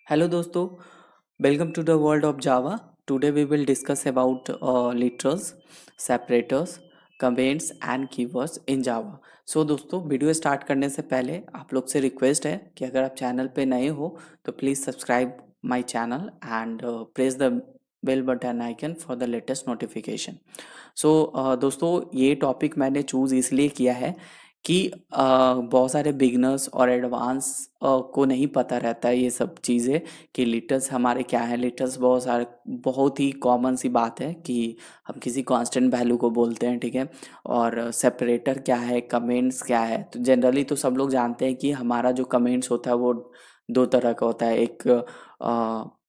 Hello दोस्तों, welcome to the world of Java. Today we will discuss about literals, separators, comments and keywords in Java. So दोस्तों video start करने से पहले आप लोग से रिक्वेस्ट है कि अगर आप चैनल पे नए हो तो please subscribe my channel and press the bell button icon for the latest notification. So दोस्तों ये टॉपिक मैंने चूज़ इसलिए किया है कि बहुत सारे बिगनर्स और एडवांस को नहीं पता रहता है ये सब चीज़ें कि लिटल्स हमारे क्या है. लिटल्स बहुत ही कॉमन सी बात है कि हम किसी कांस्टेंट वैल्यू को बोलते हैं, ठीक है. और सेपरेटर क्या है, कमेंट्स क्या है, तो जनरली तो सब लोग जानते हैं कि हमारा जो कमेंट्स होता है वो दो तरह का होता है. एक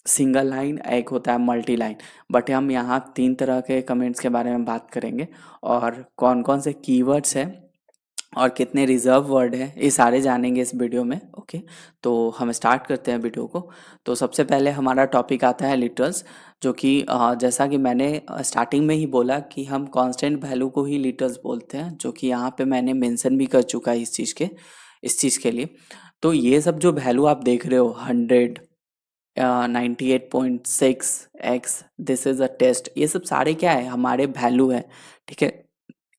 सिंगल लाइन, एक होता है मल्टी लाइन. बट हम यहाँ तीन तरह के कमेंट्स के बारे में बात करेंगे और कौन कौन से कीवर्ड्स हैं और कितने रिजर्व वर्ड हैं ये सारे जानेंगे इस वीडियो में. ओके, तो हम स्टार्ट करते हैं वीडियो को. तो सबसे पहले हमारा टॉपिक आता है लिटर्स, जो कि जैसा कि मैंने स्टार्टिंग में ही बोला कि हम कांस्टेंट वैल्यू को ही लिटर्स बोलते हैं, जो कि यहाँ पे मैंने मेंशन भी कर चुका है इस चीज़ के लिए. तो ये सब जो वैल्यू आप देख रहे हो 100, 98.6x, this is a test, ये सब सारे क्या है, हमारे वैल्यू है, ठीक है.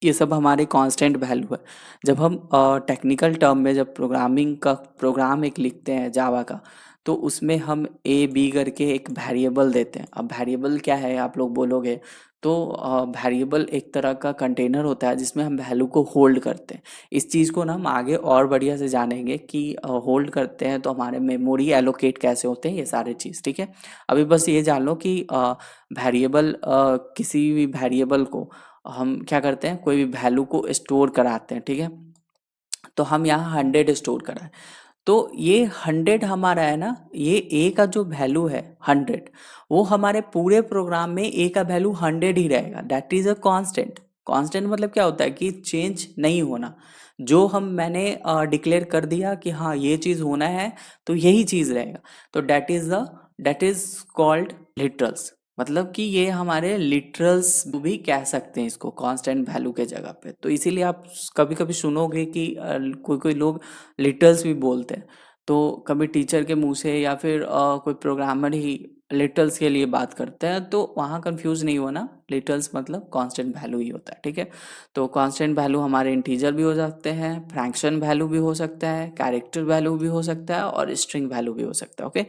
ये सब हमारे कांस्टेंट वैल्यू है. जब हम टेक्निकल टर्म में जब प्रोग्रामिंग का प्रोग्राम एक लिखते हैं जावा का, तो उसमें हम ए बी करके एक वेरिएबल देते हैं. अब वेरिएबल क्या है आप लोग बोलोगे, तो वेरिएबल एक तरह का कंटेनर होता है जिसमें हम वैल्यू को होल्ड करते हैं. इस चीज़ को ना हम आगे और बढ़िया से जानेंगे कि होल्ड करते हैं तो हमारे मेमोरी एलोकेट कैसे होते हैं, ये सारे चीज़, ठीक है. अभी बस ये जान लो कि वेरिएबल किसी भी वेरिएबल को हम क्या करते हैं, कोई भी वैल्यू को स्टोर कराते हैं, ठीक है. तो हम यहाँ 100 स्टोर करा है. तो ये 100 हमारा है ना, ये ए का जो वैल्यू है 100, वो हमारे पूरे प्रोग्राम में ए का वैल्यू 100 ही रहेगा. That is a constant. Constant मतलब क्या होता है कि चेंज नहीं होना. जो मैंने डिक्लेयर कर दिया कि हाँ ये चीज़ होना है, तो यही चीज़ रहेगा. तो दैट इज कॉल्ड लिटरल्स. मतलब कि ये हमारे लिटरल्स भी कह सकते हैं इसको कांस्टेंट वैल्यू के जगह पे. तो इसीलिए आप कभी कभी सुनोगे कि कोई कोई लोग लिटल्स भी बोलते हैं. तो कभी टीचर के मुंह से या फिर कोई प्रोग्रामर ही लिटल्स के लिए बात करते हैं, तो वहाँ कंफ्यूज नहीं होना. लिटल्स मतलब कांस्टेंट वैल्यू ही होता है, ठीक है. तो कांस्टेंट वैल्यू हमारे इंटीजर भी हो सकते हैं, फ्रैक्शन वैल्यू भी हो सकता है, कैरेक्टर वैल्यू भी हो सकता है और स्ट्रिंग वैल्यू भी हो सकता है. ओके,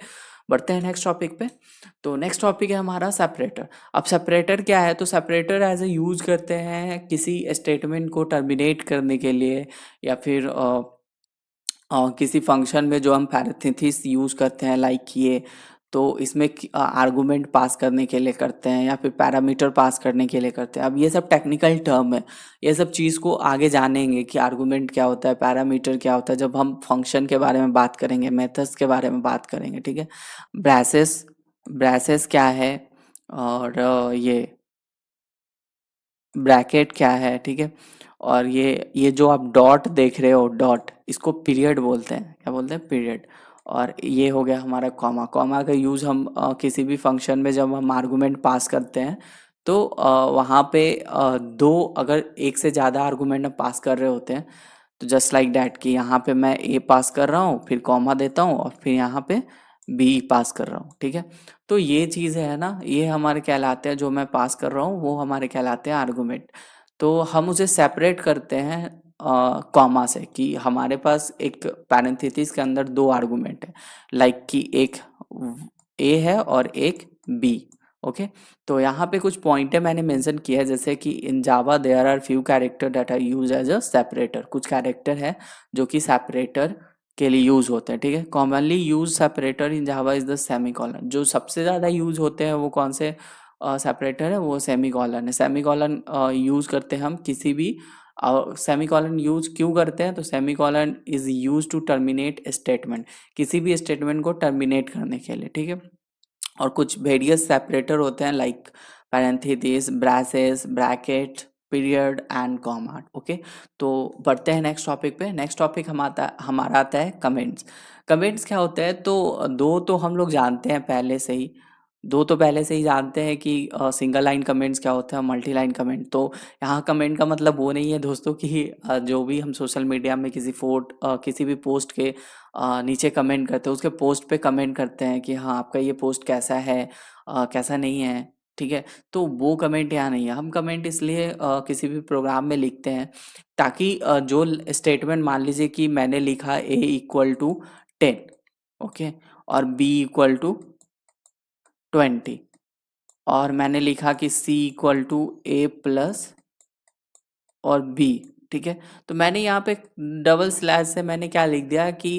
बढ़ते हैं नेक्स्ट टॉपिक पे. तो नेक्स्ट टॉपिक है हमारा सेपरेटर. अब सेपरेटर क्या है, तो सेपरेटर एज ए यूज करते हैं किसी स्टेटमेंट को टर्मिनेट करने के लिए, या फिर किसी फंक्शन में जो हम पैरेंथेसिस यूज करते हैं लाइक ये. तो इसमें आर्गुमेंट पास करने के लिए करते हैं या फिर पैरामीटर पास करने के लिए करते हैं. अब ये सब टेक्निकल टर्म है, ये सब चीज़ को आगे जानेंगे कि आर्गुमेंट क्या होता है, पैरामीटर क्या होता है, जब हम फंक्शन के बारे में बात करेंगे, मेथड्स के बारे में बात करेंगे, ठीक है. ब्रैसेस ब्रैसेस क्या है, और ये ब्रैकेट क्या है, ठीक है. और ये जो आप डॉट देख रहे हो, डॉट, इसको पीरियड बोलते हैं. क्या बोलते हैं, पीरियड. और ये हो गया हमारा कॉमा. कॉमा का यूज़ हम किसी भी फंक्शन में जब हम आर्गुमेंट पास करते हैं, तो वहाँ पे दो, अगर एक से ज़्यादा आर्गुमेंट हम पास कर रहे होते हैं, तो जस्ट लाइक डैट कि यहाँ पे मैं ए पास कर रहा हूँ, फिर कॉमा देता हूँ, और फिर यहाँ पे बी पास कर रहा हूँ, ठीक है. तो ये चीज़ है ना, ये हमारे कहलाते हैं, जो मैं पास कर रहा हूँ वो हमारे कहलाते हैं आर्गुमेंट. तो हम उसे सेपरेट करते हैं कॉमा से, कि हमारे पास एक पैरेंथेसिस के अंदर दो आर्गुमेंट है, लाइक कि एक ए है और एक बी. ओके, तो यहाँ पे कुछ पॉइंट है मैंने मेंशन किया है, जैसे कि in Java there are few character that are use as a separator. कुछ कैरेक्टर है जो कि सेपरेटर के लिए यूज होते हैं, ठीक है. Commonly use separator in Java is the semicolon. जो सबसे ज़्यादा यूज होते हैं वो कौन से सेपरेटर है, वो सेमीकोलन है. सेमीकोलन यूज करते हैं हम किसी भी. सेमीकोलन यूज क्यों करते हैं, तो semicolon is use to terminate statement, किसी भी स्टेटमेंट को टर्मिनेट करने के लिए, ठीक है. और कुछ वेरियस सेपरेटर होते हैं like parenthesis, braces, bracket, period and comma. Okay, तो बढ़ते हैं नेक्स्ट टॉपिक पे. नेक्स्ट टॉपिक हमारा आता है कमेंट्स. कमेंट्स क्या होता है, तो दो तो हम लोग जानते हैं पहले से ही. दो तो पहले से ही जानते हैं कि सिंगल लाइन कमेंट्स क्या होता है, मल्टी लाइन कमेंट। तो यहाँ कमेंट का मतलब वो नहीं है दोस्तों कि जो भी हम सोशल मीडिया में किसी भी पोस्ट के नीचे कमेंट करते हैं, उसके पोस्ट पे कमेंट करते हैं कि हाँ आपका ये पोस्ट कैसा है, कैसा नहीं है, ठीक है। तो वो कमेंट यहाँ नहीं है। हम कमेंट इसलिए किसी भी प्रोग्राम में लिखते हैं ताकि जो स्टेटमेंट, मान लीजिए कि मैंने लिखा A = 10, ओके, और B = 20, और मैंने लिखा कि C = A+ और बी, ठीक है। तो मैंने यहाँ पे डबल स्लैश से मैंने क्या लिख दिया कि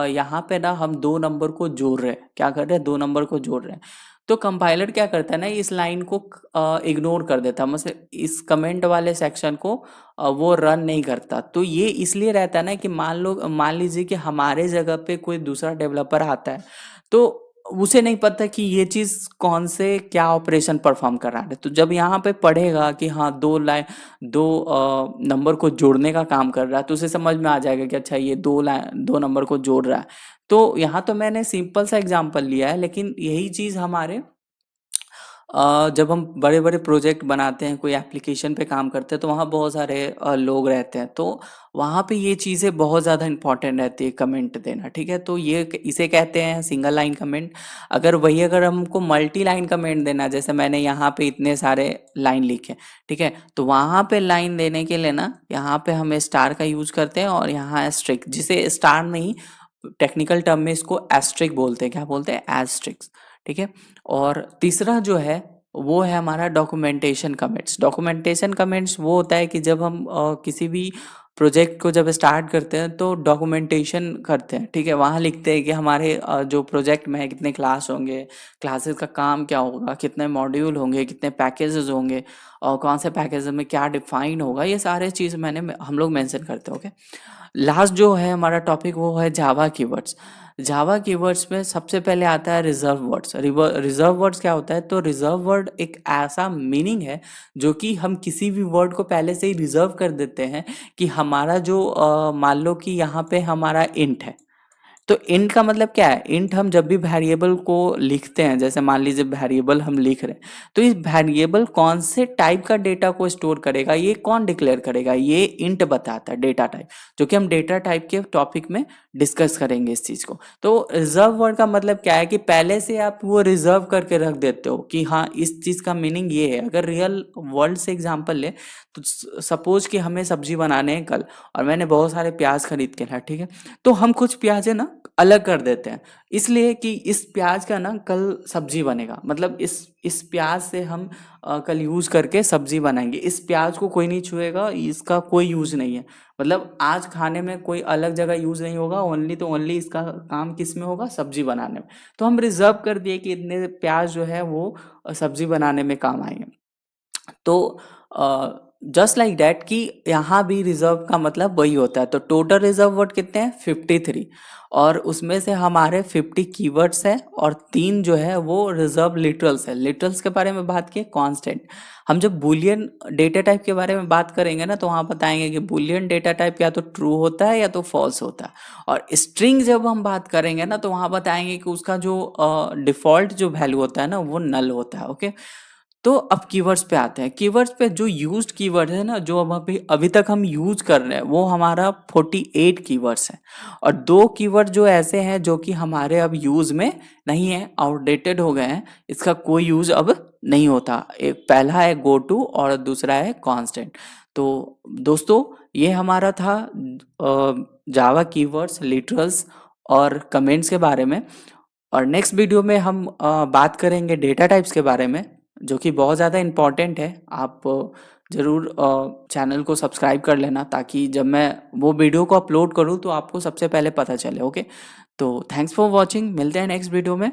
यहाँ पे ना हम दो नंबर को जोड़ रहे हैं। क्या कर रहे हैं? दो नंबर को जोड़ रहे हैं। तो कंपाइलर क्या करता है ना, इस लाइन को इग्नोर कर देता है, मतलब इस कमेंट वाले सेक्शन को वो रन नहीं करता। तो ये इसलिए रहता है ना कि मान लीजिए कि हमारे जगह पे कोई दूसरा डेवलपर आता है, तो उसे नहीं पता कि ये चीज़ कौन से क्या ऑपरेशन परफॉर्म कर रहा है। तो जब यहाँ पे पढ़ेगा कि हाँ दो नंबर को जोड़ने का काम कर रहा है, तो उसे समझ में आ जाएगा कि अच्छा ये दो नंबर को जोड़ रहा है। तो यहाँ तो मैंने सिंपल सा एग्जांपल लिया है, लेकिन यही चीज़ हमारे जब हम बड़े बड़े प्रोजेक्ट बनाते हैं, कोई एप्लीकेशन पे काम करते हैं, तो वहाँ बहुत सारे लोग रहते हैं। तो वहाँ पे ये चीज़ें बहुत ज़्यादा इंपॉर्टेंट रहती है, कमेंट देना, ठीक है। तो इसे कहते हैं सिंगल लाइन कमेंट। अगर हमको मल्टी लाइन कमेंट देना, जैसे मैंने यहाँ पे इतने सारे लाइन लिखे, ठीक है, तो वहाँ पे लाइन देने के लिए ना, यहाँ पे हम स्टार का यूज करते हैं, और यहाँ एस्ट्रिक, जिसे स्टार नहीं, टेक्निकल टर्म में इसको एस्ट्रिक बोलते हैं। क्या बोलते हैं? एस्ट्रिक्स, ठीक है। और तीसरा जो है वो है हमारा डॉक्यूमेंटेशन कमेंट्स। डॉक्यूमेंटेशन कमेंट्स वो होता है कि जब हम किसी भी प्रोजेक्ट को जब स्टार्ट करते हैं तो डॉक्यूमेंटेशन करते हैं, ठीक है। वहाँ लिखते हैं कि हमारे जो प्रोजेक्ट में है कितने क्लास होंगे, क्लासेस का काम क्या होगा, कितने मॉड्यूल होंगे, कितने पैकेजेस होंगे, और कौन से पैकेज में क्या डिफाइन होगा, ये सारे चीज़ हम लोग मेंशन करते हैं, ओके। लास्ट जो है हमारा टॉपिक वो है जावा कीवर्ड्स। जावा कीवर्ड्स में सबसे पहले आता है रिजर्व वर्ड्स। रिजर्व वर्ड्स क्या होता है? तो रिजर्व वर्ड एक ऐसा मीनिंग है जो कि हम किसी भी वर्ड को पहले से ही रिजर्व कर देते हैं कि हमारा जो मान लो कि यहाँ पे हमारा इंट है, तो इंट का मतलब क्या है? इंट हम जब भी वेरिएबल को लिखते हैं, जैसे मान लीजिए वेरिएबल हम लिख रहे हैं, तो इस वेरिएबल कौन से टाइप का डेटा को स्टोर करेगा, ये कौन डिक्लेयर करेगा? ये इंट बताता है, डेटा टाइप, जो कि हम डेटा टाइप के टॉपिक में डिस्कस करेंगे इस चीज को। तो रिजर्व वर्ड का मतलब क्या है कि पहले से आप वो रिजर्व करके रख देते हो कि हाँ इस चीज का मीनिंग ये है। अगर रियल वर्ल्ड से एग्जांपल ले, तो सपोज कि हमें सब्जी बनाने हैं कल, और मैंने बहुत सारे प्याज खरीद के लाया, ठीक है। तो हम कुछ प्याजें ना अलग कर देते हैं, इसलिए कि इस प्याज का ना कल सब्जी बनेगा, मतलब इस प्याज से हम कल यूज करके सब्जी बनाएंगे। इस प्याज को कोई नहीं छुएगा, इसका कोई यूज नहीं है, मतलब आज खाने में कोई अलग जगह यूज नहीं होगा, ओनली तो ओनली इसका काम किस में होगा? सब्जी बनाने में। तो हम रिजर्व कर दिए कि इतने प्याज जो है वो सब्जी बनाने में काम आएंगे। तो जस्ट लाइक दैट कि यहाँ भी रिजर्व का मतलब वही होता है। तो टोटल रिजर्व वर्ड कितने हैं? 53, और उसमें से हमारे 50 कीवर्ड्स हैं, और 3 जो है वो रिजर्व लिटरल्स है। लिटरल्स के बारे में बात की, कांस्टेंट। हम जब बुलियन डेटा टाइप के बारे में बात करेंगे ना, तो वहाँ बताएंगे कि बुलियन डेटा टाइप या तो ट्रू होता है या तो फॉल्स होता है। और स्ट्रिंग जब हम बात करेंगे ना, तो वहाँ बताएंगे कि उसका जो डिफॉल्ट जो वैल्यू होता है ना, वो नल होता है, ओके। तो अब कीवर्ड्स पे आते हैं। कीवर्ड्स पे जो यूज्ड कीवर्ड है ना, जो हम अभी अभी तक हम यूज कर रहे हैं, वो हमारा 48 कीवर्ड्स हैं। और दो कीवर्ड जो ऐसे हैं जो कि हमारे अब यूज में नहीं है, आउटडेटेड हो गए हैं, इसका कोई यूज अब नहीं होता। एक पहला है गो टू और दूसरा है कांस्टेंट। तो दोस्तों ये हमारा था जावा कीवर्ड्स, लिटरल्स और कमेंट्स के बारे में। और नेक्स्ट वीडियो में हम बात करेंगे डेटा टाइप्स के बारे में, जो कि बहुत ज़्यादा इम्पॉर्टेंट है। आप ज़रूर चैनल को सब्सक्राइब कर लेना, ताकि जब मैं वो वीडियो को अपलोड करूँ तो आपको सबसे पहले पता चले, ओके। तो थैंक्स फॉर वॉचिंग, मिलते हैं नेक्स्ट वीडियो में।